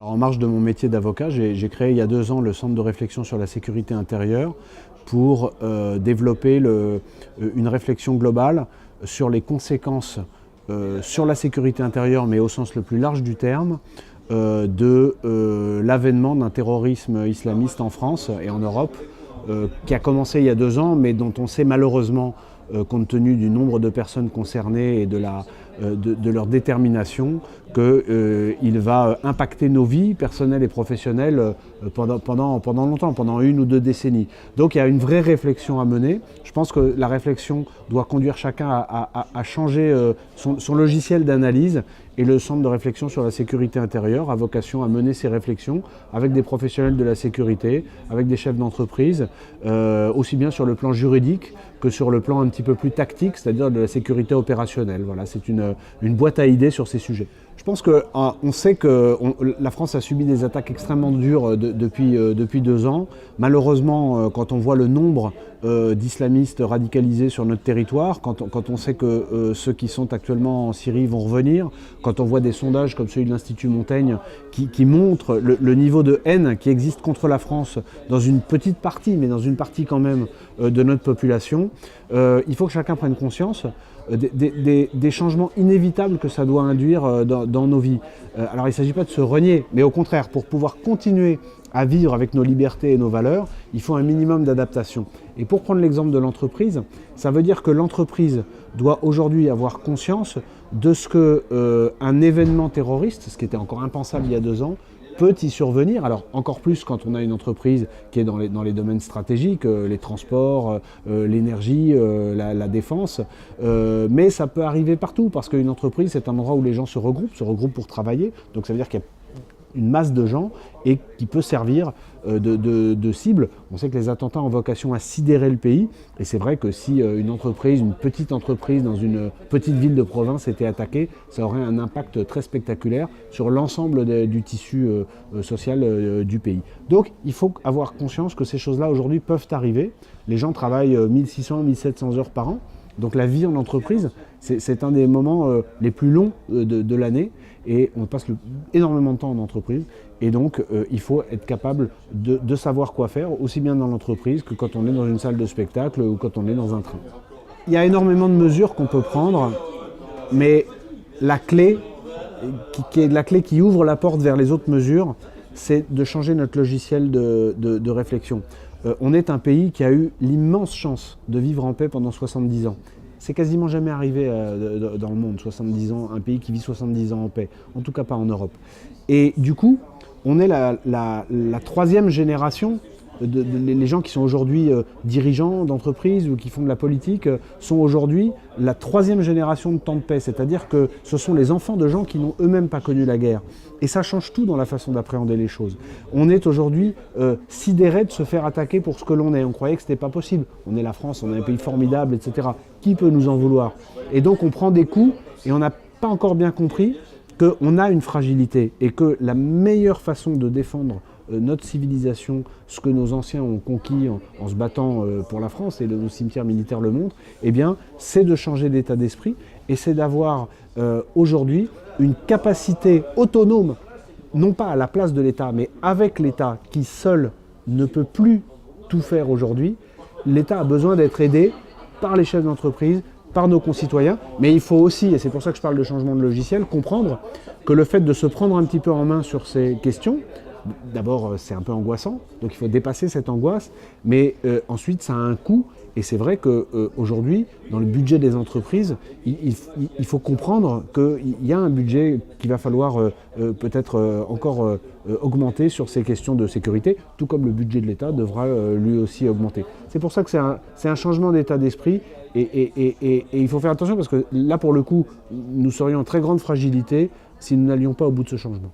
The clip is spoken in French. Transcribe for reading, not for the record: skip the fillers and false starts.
En marge de mon métier d'avocat, j'ai créé il y a 2 ans le Centre de réflexion sur la sécurité intérieure pour développer une réflexion globale sur les conséquences sur la sécurité intérieure, mais au sens le plus large du terme, de l'avènement d'un terrorisme islamiste en France et en Europe, qui a commencé il y a 2 ans, mais dont on sait malheureusement, compte tenu du nombre de personnes concernées et de leur détermination, qu'il va impacter nos vies personnelles et professionnelles pendant longtemps, pendant 1 ou 2 décennies. Donc il y a une vraie réflexion à mener. Je pense que la réflexion doit conduire chacun à changer son logiciel d'analyse, et le Centre de réflexion sur la sécurité intérieure a vocation à mener ces réflexions avec des professionnels de la sécurité, avec des chefs d'entreprise, aussi bien sur le plan juridique que sur le plan un petit peu plus tactique, c'est-à-dire de la sécurité opérationnelle. Voilà, c'est une boîte à idées sur ces sujets. Je pense qu'on sait que la France a subi des attaques extrêmement dures depuis 2 ans. Malheureusement, quand on voit le nombre d'islamistes radicalisés sur notre territoire, quand on sait que ceux qui sont actuellement en Syrie vont revenir, quand on voit des sondages comme celui de l'Institut Montaigne qui montrent le niveau de haine qui existe contre la France dans une petite partie, mais dans une partie quand même de notre population, il faut que chacun prenne conscience des changements inévitables que ça doit induire dans nos vies. Alors il ne s'agit pas de se renier, mais au contraire, pour pouvoir continuer à vivre avec nos libertés et nos valeurs, il faut un minimum d'adaptation. Et pour prendre l'exemple de l'entreprise, ça veut dire que l'entreprise doit aujourd'hui avoir conscience de ce qu'un événement terroriste, ce qui était encore impensable il y a 2 ans, peut y survenir. Alors encore plus quand on a une entreprise qui est dans les domaines stratégiques, les transports, l'énergie, la défense, mais ça peut arriver partout, parce qu'une entreprise, c'est un endroit où les gens se regroupent pour travailler, donc ça veut dire qu'il y a une masse de gens et qui peut servir de cible. On sait que les attentats ont vocation à sidérer le pays, et c'est vrai que si une petite entreprise dans une petite ville de province était attaquée, ça aurait un impact très spectaculaire sur l'ensemble du tissu social du pays. Donc il faut avoir conscience que ces choses-là aujourd'hui peuvent arriver. Les gens travaillent 1600, 1700 heures par an. Donc la vie en entreprise, c'est un des moments les plus longs de l'année, et on passe énormément de temps en entreprise, et donc il faut être capable de savoir quoi faire, aussi bien dans l'entreprise que quand on est dans une salle de spectacle ou quand on est dans un train. Il y a énormément de mesures qu'on peut prendre, mais la clé qui ouvre la porte vers les autres mesures, c'est de changer notre logiciel de réflexion. On est un pays qui a eu l'immense chance de vivre en paix pendant 70 ans. C'est quasiment jamais arrivé dans le monde, 70 ans, un pays qui vit 70 ans en paix, en tout cas pas en Europe. Et du coup, on est la 3e génération, les gens qui sont aujourd'hui dirigeants d'entreprises ou qui font de la politique sont aujourd'hui la 3e génération de temps de paix, c'est-à-dire que ce sont les enfants de gens qui n'ont eux-mêmes pas connu la guerre. Et ça change tout dans la façon d'appréhender les choses. On est aujourd'hui sidéré de se faire attaquer pour ce que l'on est. On croyait que ce n'était pas possible. On est la France, on est un pays formidable, etc. Qui peut nous en vouloir? Et donc on prend des coups, et on n'a pas encore bien compris qu'on a une fragilité, et que la meilleure façon de défendre notre civilisation, ce que nos anciens ont conquis en se battant pour la France, et nos cimetières militaires le montrent, eh bien, c'est de changer d'état d'esprit, et c'est d'avoir aujourd'hui une capacité autonome, non pas à la place de l'État, mais avec l'État, qui seul ne peut plus tout faire aujourd'hui. L'État a besoin d'être aidé par les chefs d'entreprise, par nos concitoyens, mais il faut aussi, et c'est pour ça que je parle de changement de logiciel, comprendre que le fait de se prendre un petit peu en main sur ces questions, d'abord c'est un peu angoissant, donc il faut dépasser cette angoisse, mais ensuite ça a un coût, et c'est vrai qu'aujourd'hui, dans le budget des entreprises, il faut comprendre qu'il y a un budget qu'il va falloir peut-être encore augmenter sur ces questions de sécurité, tout comme le budget de l'État devra lui aussi augmenter. C'est pour ça que c'est un changement d'état d'esprit, et il faut faire attention, parce que là pour le coup, nous serions en très grande fragilité si nous n'allions pas au bout de ce changement.